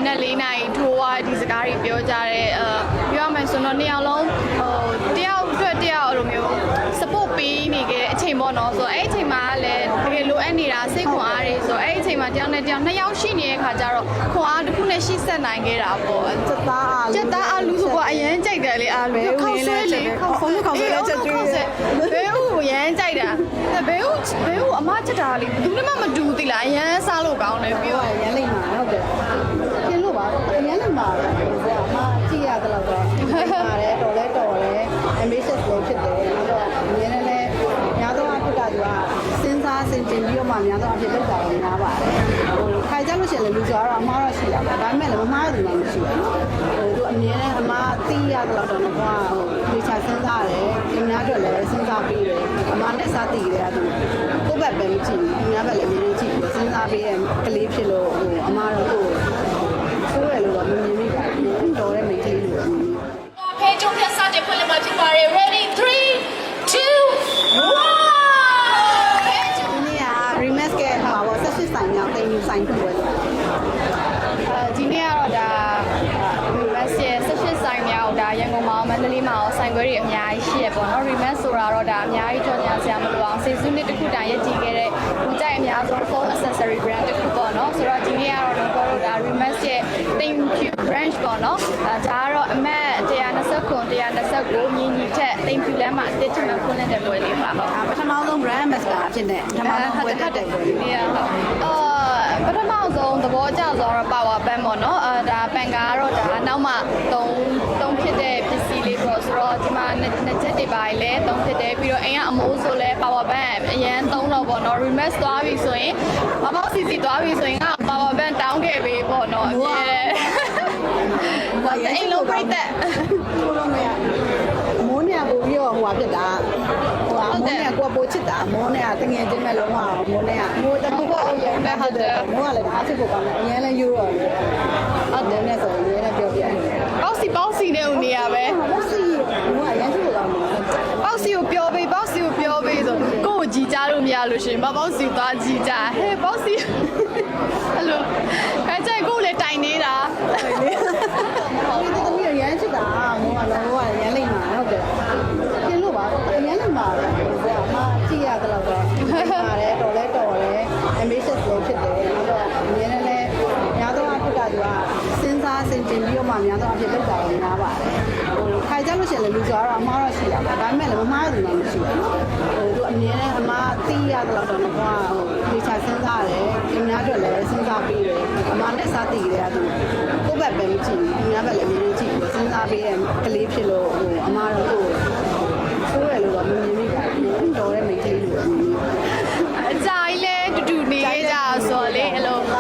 နဲ့၄နိုင်ထိုးသွားဒီစကားတွေပြောကြတယ်ပြောရမယ်ဆိုတော့နှစ်ယောက်လုံးတယောက်အတွက်တယောက်အဲ့လိုမျိုး support ပေးနေခဲ့တဲ့အချိန်ပေါ့နော်ဆိုတော့အဲ့အချိန်မှာလည်းတကယ်လိုအပ်နေတာစိတ်ခွန်အားတွေဆိုတော့အဲ့အချိန်မှာတယောက်နဲ့တယောက်နှစ်ယောက်ရှိနေတဲ့ခါကျတော့ခွန်အားတစ်ခုနဲ့ရှိဆက်နိုင်ခဲ့တာပေါ့ချက်သားအာလူဆိုကအရန်ကြိုက်တယ်လေအာလူခောက်ဆွဲလေခောက်ဆွဲလည်းချက်ကျွေးဘဲဦးကိုရန်ကြိုက်တာဘဲဦးအမချက်တာလေဘူးနဲ့မှမတူသီလားအရန်စားလို့ကောင်းတယ်ပြောရန်လိမ့်မှာဟုတ်တယ်ကျင်းလို့ပါအရန်လိမ့်မှာအမကြည့်ရသလောက်တော့ပါတယ်တော်လဲတော်တယ် ambitious လို့ဖြစ်တယ်နောက်တော့အများနဲ့လည်းများသောအားဖြင့်ကသူကစဉ်းစားဆင်ခြင်ပြီးတော့မှများသောအားဖြင့်လောက်တာလည်းများပါတယ်ခိုင်ကြလို့ရှိရင်လည်းလူဆိုတော့အမားတော့ရှိတာပါဒါပေမဲ့လည်းမမားတဲ့လူမှမရှိဘူးသူအမြဲတမ်းအမားသိရသလောက်တော့တော့ဒီချာစဉ်းစားတယ်ဒီများအတွက်လည်းစဉ်းစားပြီးတယ်အမားနဲ့စားသိတယ်သူကိုယ့်ဘက်ပဲမကြည့်ဘူးဒီများဘက်လည်းအမြဲတမ်းကြည့်ပြီးစဉ်းစားပြီးတဲ့ကလေးဖြစ်လို့အမားတော့ကိုဆိုးရလို့တော့မမြင်မိပါဘူးတော်တဲ့မိန်းကလေးလို့ဖေးကျုံပြစတဲ့ဖွင့်လမှာဖြစ်ပါတယ် ready 3 2 1ဒီနေ့က remix ကဟာပေါ့18ဆိုင်မြောက်တင်ယူဆိုင်ဖြစ်တယ်ဒီနေ့ကတော့ဒါ remix ရဲ့18ဆိုင်မြောက်ဒါရန်ကုန်မှာမန္တလေးမှာရောဆိုင်ခွဲတွေအများကြီးရှိရပေါ့နော် remix ဆိုတာတော့ဒါအများကြီးကြော်ညာဆရာမလို့အောင်စေစုနှစ်တစ်ခုတိုင်ရည်ကြည်ခဲ့တဲ့လူကြိုက်အများဆုံး phone accessory brand တစ်ခုပေါ့နော်ဆိုတော့ဒီနေ့ကတော့ဒါ remix ရဲ့ thank you branch ပေါ့နော်ဒါကတော့အမတ်129 129မြင်းကြီးထက် thank you လမ်းမှာအတစ်ချင်မှဖွင့်တဲ့ပွဲလေးပါဟုတ်ပထမဆုံး brand ambassador ဖြစ်တဲ့ပထမဆုံးပွဲတက်တဲ့ပွဲလေးဟုတ်ပထမဆုံးသဘောကျဆိုတော့ power bank ပေါ့နော်ဒါပန်ကတော့ဒါနောက်မှ3ဖြစ်တဲ့ပစ္စည်းလေးပေါ့ဆိုတော့ဒီမှာနှစ်ချက်တွေပါလဲ3ဖြစ်တယ်ပြီးတော့အိမ်ကအမိုးဆိုလဲ power bank အရန်3တော့ပေါ့နော် remix သွားပြီဆိုရင်မပေါ့ CC သွားပြီဆိုရင်က power bank တောင်းခဲ့ပေးပေါ့နော်အမြဲဘာအိမ်လုံးပြိတက်ဘိုးလုံးမရမိုးနေပို့ပြီးတော့ဟိုဟာဖြစ်တာဟိုဟာမိုးနေကိုပို့ချစ်တာမိုးနေတငယ်ချင်းမဲ့လုံးဝမိုးနေမိုးတခုပေါ့အောင်ရတဲ့ဟုတ်တယ်မိုးကလည်းဒါအစ်ကိုကောင်းတယ်အရင်လည်းယူတော့ဟုတ်တယ်နဲ့ဆိုရင်လည်းပြောပြတယ်ပေါ့စီနဲ့ဦးနေရပဲပေါ့စီမိုးကရမ်းချစ်လို့ကောင်းတယ်ပေါ့စီကိုပြောပေးပေါ့စီကိုပြောပေးဆိုကိုကိုကြီးကြလို့မရလို့ရှင်ပေါ့စီသွားကြီးကြဟဲ့ပေါ့စီအဲ့လိုအဲကြိုက်ကိုလည်းတိုင်နေတာဟုတ်တယ်ရမ်းချစ်တာမိုးကလည်းရမ်းလိမ့်မှာဟုတ်တယ်ကျင်းလို့ပါအရမ်းလိမ့်မှာအမကြည့်ရသလောက်တော့ပါတယ်တော်လဲတော်တယ် ambitious လို့ဖြစ်တယ်နောက်တော့အများနဲ့လည်းများသောအားဖြင့်ကသူကစဉ်းစားဆင်ခြင်ပြီးတော့မှများသောအားဖြင့်လောက်တာလည်းများပါတယ်ခိုင်ကြလို့ရှိရင်လည်းလူဆိုတော့အမားတော့ရှိတာပါဒါပေမဲ့လည်းမမားတဲ့လူမှမရှိဘူးသူအမြဲတမ်းအမားသိရသလောက်တော့တော့ဒီချာစဉ်းစားတယ်ဒီများအတွက်လည်းစဉ်းစားပြီးတယ်အမားနဲ့စားသိတယ်သူကိုယ့်ဘက်ပဲမကြည့်ဘူးဒီများဘက်လည်းအမြဲတမ်းကြည့်ပြီးစဉ်းစားပြီးတဲ့ကလေးဖြစ်လို့အမားတော့ကိုဆိုးရလို့တော့မမြင်မိပါဘူးတော်တဲ့မိန်းကလေးလို့အကြိုင်လဲတူတူနေရကြဆိုလေအဲ့လို3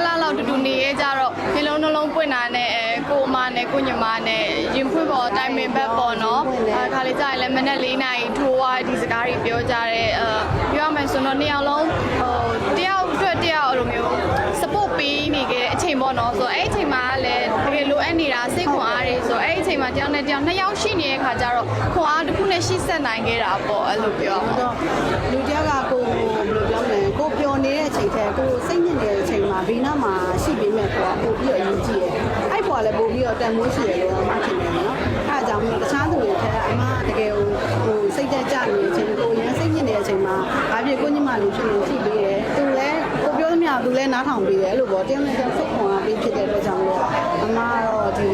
လလောက်တူတူနေရကြတော့မျက်လုံးနှလုံးပွင့်တာနဲ့ကိုအမနဲ့ကိုညီမနဲ့ရင်ဖွင့်ပေါ်တိုင်ပင်ဘက်ပေါ့နော်ခါလေးကြရင်လည်းမနေ့၄နိုင်ထိုးသွားဒီစကားတွေပြောကြတယ်ပြောရမယ်ဆိုတော့နှစ်ယောက်လုံးတယောက်အတွက်တယောက်အဲ့လိုမျိုး support ပေးနေခဲ့တဲ့အချိန်ပေါ့နော်ဆိုတော့အဲ့အချိန်မှာလည်းတကယ်လိုအပ်နေတာစိတ်ခွန်အားတွေဆိုတော့အဲ့အချိန်မှာတယောက်နဲ့တယောက်နှစ်ယောက်ရှိနေတဲ့ခါကျတော့ခွန်အားတစ်ခုနဲ့ရှိဆက်နိုင်ခဲ့တာပေါ့အဲ့လိုပြောတော့လူတယောက်ကကိုဘယ်လိုပြောလဲကိုပျော်နေတဲ့အချိန်ထဲကိုစိတ်ညစ်နေတဲ့အချိန်မှာဘေးနားမှာရှိပေးမဲ့ပေါ့ပို့ပြီးတော့အရေးကြီးတယ်အဲ့ပေါ်လည်းပို့ပြီးတော့တန်ဖိုးရှိတယ်လို့မှထင်တယ်နော်အဲ့အကြောင်းမျိုးတခြားသူတွေထဲအမတကယ်ဟိုစိတ်တက်ကြနေတဲ့အချိန်ကိုရမ်းစိတ်ညစ်နေတဲ့အချိန်မှာဘာဖြစ်ကိုညီမလေးဖြစ်နေရှိပေးတယ်သူလည်းကိုပြောသမျှသူလည်းနားထောင်ပေးတယ်အဲ့လိုပေါ့တင်းနဲ့စိတ်ခွန်အားပေးဖြစ်တဲ့အတွက်ကြောင့်လို့အမတော့ဒီ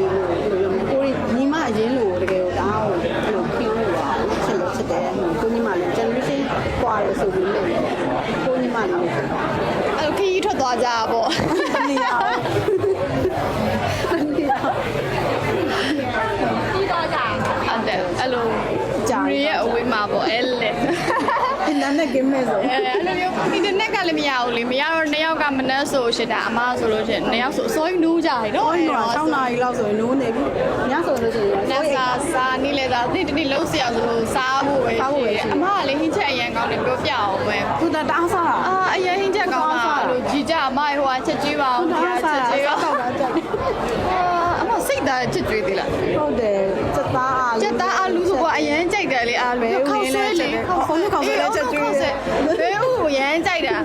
ကိုညီမအရင်လို့တကယ်ကိုဒါကိုအဲ့လိုဖီးလို့ပါချစ်လို့ချစ်တယ်ကိုညီမလေး generation ကွာလို့ဆိုပြီးလို့ကိုညီမလေးအဲ့လိုခီးထွက်သွားကြတာပေါ့နေရအောင်ပြီးတော့ကြာဟုတ်တယ်အဲ့လိုကြာရဲ့အဝေးမှာပေါ့အဲ့လေနာနဲ့ကင်းမဲ့ဆိုအဲ့လိုမျိုးဒီနေ့ကလည်းမရဘူးလေမရတော့နှစ်ယောက်ကမနှက်ဆိုရှင်တာအမဆိုလို့ရှင်နှစ်ယောက်ဆိုအစိုးရနူးကြတယ်နော်အဲ့တော့6နာရီလောက်ဆိုရင်နူးနေပြီညဆိုလို့ရှိရင်ညစားနေလေသာဒီနေ့လုံးဆရာဆိုလို့စားဖို့ပဲရှိတယ်အမကလည်းဟင်းချက်အရင်ကောင်းတယ်ပြောပြအောင်ပဲသူတအားစားတာအရင်ဟင်းချက်ကောင်းတာလို့ကြည်ကြအမဟိုကချက်ကျွေးပါအောင်ချက်ကျွေးပါတော့တာကြတယ်အမစိတ်သားချက်ကျွေးသေးလားဟုတ်တယ်ချက်သားအာလူဆိုကအရင်ကြိုက်တယ်လေအာလူခောက်ဆွဲလေခောက်ဆွဲလည်းချက်ကျွေးတယ်ဘဲဦးကိုရမ်းကြိုက်တာ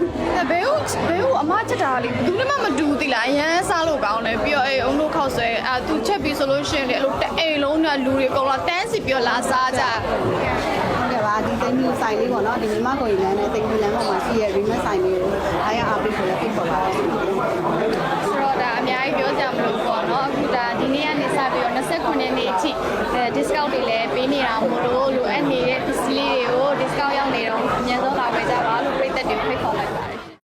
ဘဲဦးအမချက်တာလေသူနဲ့မှမတူသေးလားအရန်စားလို့ကောင်းတယ်ပြီးတော့အုံတို့ခောက်ဆွဲသူချက်ပြီးဆိုလို့ရှိရင်လေအဲ့လိုတအိမ်လုံးကလူတွေအကုန်လုံးတန်းစီပြီးတော့လာစားကြ ဟုတ်ကဲ့ပါဒီသိန်းမျိုးဆိုင်လေးပေါ့နော်ဒီမြမကိုရီလမ်းနဲ့သိန်းမျိုးလမ်းပေါ်မှာရှိရဲ့ remix ဆိုင်လေးကိုအားရအားပေးဖို့လည်းဖိတ်ခေါ်ပါတယ်